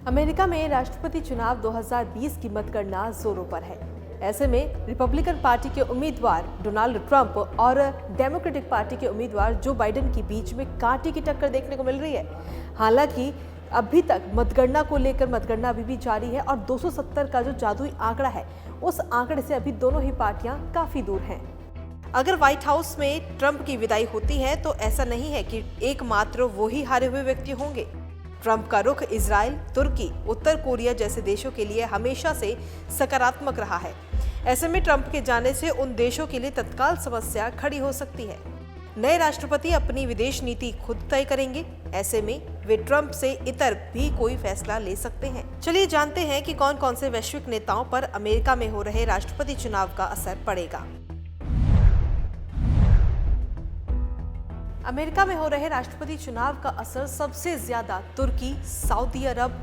America में राष्ट्रपति चुनाव 2020 की मतगणना जोरों पर है। ऐसे में रिपब्लिकन पार्टी के उम्मीदवार डोनाल्ड ट्रंप और डेमोक्रेटिक पार्टी के उम्मीदवार जो बाइडेन के बीच में कांटे की टक्कर देखने को मिल रही है। हालांकि अभी तक मतगणना को लेकर मतगणना अभी भी जारी है और 270 का जो जादुई आंकड़ा है, उस आंकड़े से अभी दोनों ही पार्टियां काफी दूर हैं। अगर व्हाइट हाउस में ट्रंप की विदाई होती है तो ऐसा नहीं है कि एकमात्र वो ही हारे हुए व्यक्ति होंगे। ट्रंप का रुख इजराइल, तुर्की, उत्तर कोरिया जैसे देशों के लिए हमेशा से सकारात्मक रहा है। ऐसे में ट्रंप के जाने से उन देशों के लिए तत्काल समस्या खड़ी हो सकती है। नए राष्ट्रपति अपनी विदेश नीति खुद तय करेंगे। ऐसे में वे ट्रंप से इतर भी कोई फैसला ले सकते हैं। चलिए जानते हैं कि कौन कौन से वैश्विक नेताओं पर अमेरिका में हो रहे राष्ट्रपति चुनाव का असर पड़ेगा। अमेरिका में हो रहे राष्ट्रपति चुनाव का असर सबसे ज्यादा तुर्की, सऊदी अरब,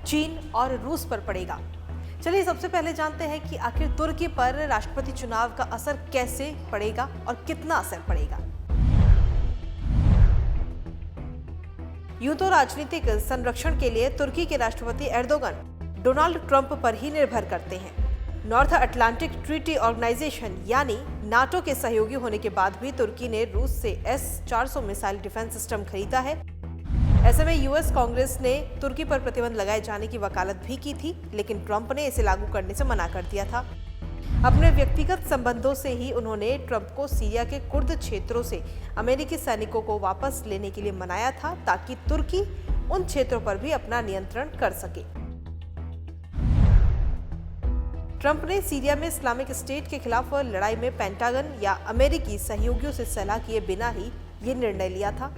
चीन और रूस पर पड़ेगा। चलिए सबसे पहले जानते हैं कि आखिर तुर्की पर राष्ट्रपति चुनाव का असर कैसे पड़ेगा और कितना असर पड़ेगा। यूं तो राजनीतिक संरक्षण के लिए तुर्की के राष्ट्रपति एर्दोगन डोनाल्ड ट्रंप पर ही निर्भर करते हैं। नॉर्थ अटलांटिक ट्रीटी ऑर्गेनाइजेशन यानी नाटो के सहयोगी होने के बाद भी तुर्की ने रूस से S-400 मिसाइल डिफेंस सिस्टम खरीदा है। ऐसे में यूएस कांग्रेस ने तुर्की पर प्रतिबंध लगाए जाने की वकालत भी की थी, लेकिन ट्रंप ने इसे लागू करने से मना कर दिया था। अपने व्यक्तिगत संबंधों से ही उन्होंने ट्रंप को सीरिया के कुर्द क्षेत्रों से अमेरिकी सैनिकों को वापस लेने के लिए मनाया था, ताकि तुर्की उन क्षेत्रों पर भी अपना नियंत्रण कर सके। ट्रंप ने सीरिया में इस्लामिक स्टेट के खिलाफ लड़ाई में पेंटागन या अमेरिकी सहयोगियों से सलाह किए बिना ही ये निर्णय लिया था,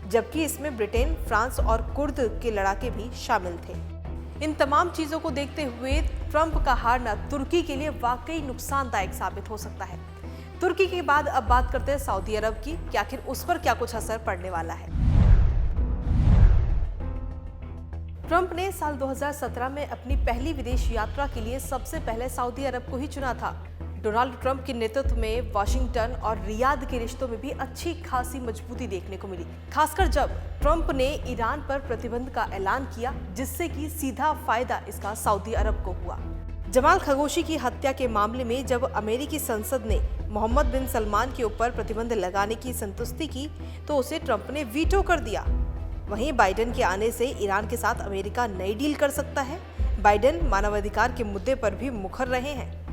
जबकि इसमें ब्रिटेन, फ्रांस और कुर्द के लड़ाके भी शामिल थे। इन तमाम चीजों को देखते हुए ट्रंप का हारना तुर्की के लिए वाकई नुकसानदायक साबित हो सकता है। तुर्की के बाद अब बात करते हैं सऊदी अरब की कि आखिर उस पर क्या कुछ असर पड़ने वाला है। ट्रंप ने साल 2017 में अपनी पहली विदेश यात्रा के लिए सबसे पहले सऊदी अरब को ही चुना था। डोनाल्ड ट्रंप के नेतृत्व में वाशिंगटन और रियाद के रिश्तों में भी अच्छी खासी मजबूती देखने को मिली, खासकर जब ट्रंप ने ईरान पर प्रतिबंध का ऐलान किया, जिससे कि सीधा फायदा इसका सऊदी अरब को हुआ। जमाल खशोगी की हत्या के मामले में जब अमेरिकी संसद ने मोहम्मद बिन सलमान के ऊपर प्रतिबंध लगाने की संतुष्टि की तो उसे ट्रंप ने वीटो कर दिया। वहीं बाइडेन के आने से ईरान के साथ अमेरिका नई डील कर सकता है। बाइडेन मानवाधिकार के मुद्दे पर भी मुखर रहे हैं।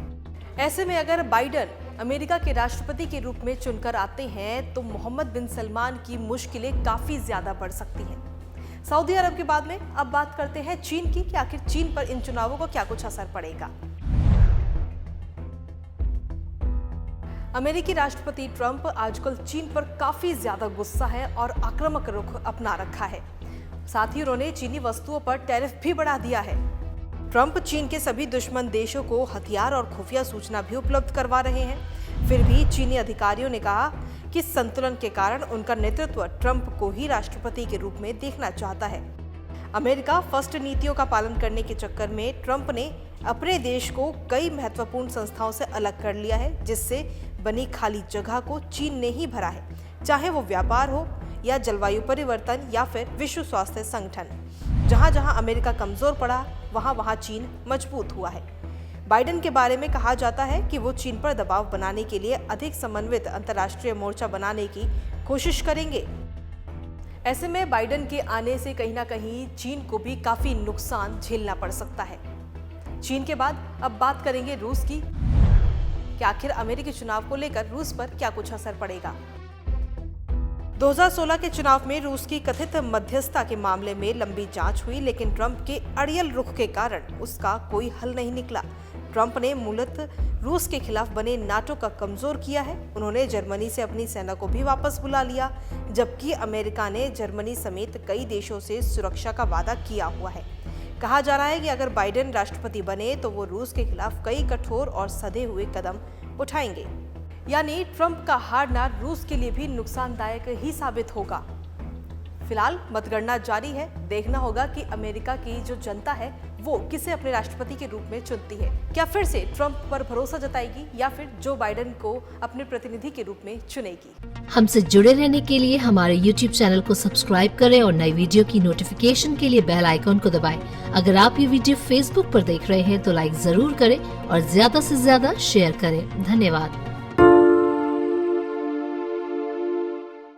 ऐसे में अगर बाइडेन अमेरिका के राष्ट्रपति के रूप में चुनकर आते हैं तो मोहम्मद बिन सलमान की मुश्किलें काफी ज्यादा बढ़ सकती हैं। सऊदी अरब के बाद में अब बात करते हैं चीन की कि आखिर चीन पर इन चुनावों का क्या कुछ असर पड़ेगा। अमेरिकी राष्ट्रपति ट्रंप आजकल चीन पर काफी ज्यादा गुस्सा है और आक्रामक रुख अपना रखा है। साथ ही उन्होंने चीनी वस्तुओं पर टैरिफ भी बढ़ा दिया है। ट्रंप चीन के सभी दुश्मन देशों को हथियार और खुफिया सूचना भी उपलब्ध करवा रहे हैं। फिर भी चीनी अधिकारियों ने कहा कि संतुलन के कारण उनका नेतृत्व ट्रंप को ही राष्ट्रपति के रूप में देखना चाहता है। अमेरिका फर्स्ट नीतियों का पालन करने के चक्कर में ट्रंप ने अपने देश को कई महत्वपूर्ण संस्थाओं से अलग कर लिया है, जिससे बनी खाली जगह को चीन ने ही भरा है, चाहे वो व्यापार हो या जलवायु परिवर्तन या फिर विश्व स्वास्थ्य संगठन। जहां जहां अमेरिका कमजोर पड़ा वहां वहां चीन मजबूत हुआ है। बाइडेन के बारे में कहा जाता है कि वो चीन पर दबाव बनाने के लिए अधिक समन्वित अंतर्राष्ट्रीय मोर्चा बनाने की कोशिश करेंगे। ऐसे में बाइडेन के आने से कहीं ना कहीं चीन को भी काफी नुकसान झेलना पड़ सकता है। चीन के बाद अब बात करेंगे रूस की कि आखिर अमेरिकी चुनाव को लेकर रूस पर क्या कुछ असर पड़ेगा। 2016 के चुनाव में रूस की कथित मध्यस्थता के मामले में लंबी जांच हुई, लेकिन ट्रंप के अड़ियल रुख के कारण उसका कोई हल नहीं निकला। ट्रंप ने मूलतः रूस के खिलाफ बने नाटो का कमजोर किया है। उन्होंने जर्मनी से अपनी सेना को भी वापस बुला लिया, जबकि अमेरिका ने जर्मनी समेत कई देशों से सुरक्षा का वादा किया हुआ है। कहा जा रहा है कि अगर बाइडेन राष्ट्रपति बने तो वो रूस के खिलाफ कई कठोर और सधे हुए कदम उठाएंगे। यानी ट्रंप का हारना रूस के लिए भी नुकसानदायक ही साबित होगा। फिलहाल मतगणना जारी है। देखना होगा कि अमेरिका की जो जनता है वो किसे अपने राष्ट्रपति के रूप में चुनती है। क्या फिर से ट्रंप पर भरोसा जताएगी या फिर जो बाइडेन को अपने प्रतिनिधि के रूप में चुनेगी। हमसे जुड़े रहने के लिए हमारे YouTube चैनल को सब्सक्राइब करें और नई वीडियो की नोटिफिकेशन के लिए बेल आइकॉन को दबाएं। अगर आप ये वीडियो Facebook पर देख रहे हैं तो लाइक जरूर करें और ज्यादा से ज्यादा शेयर करें। धन्यवाद।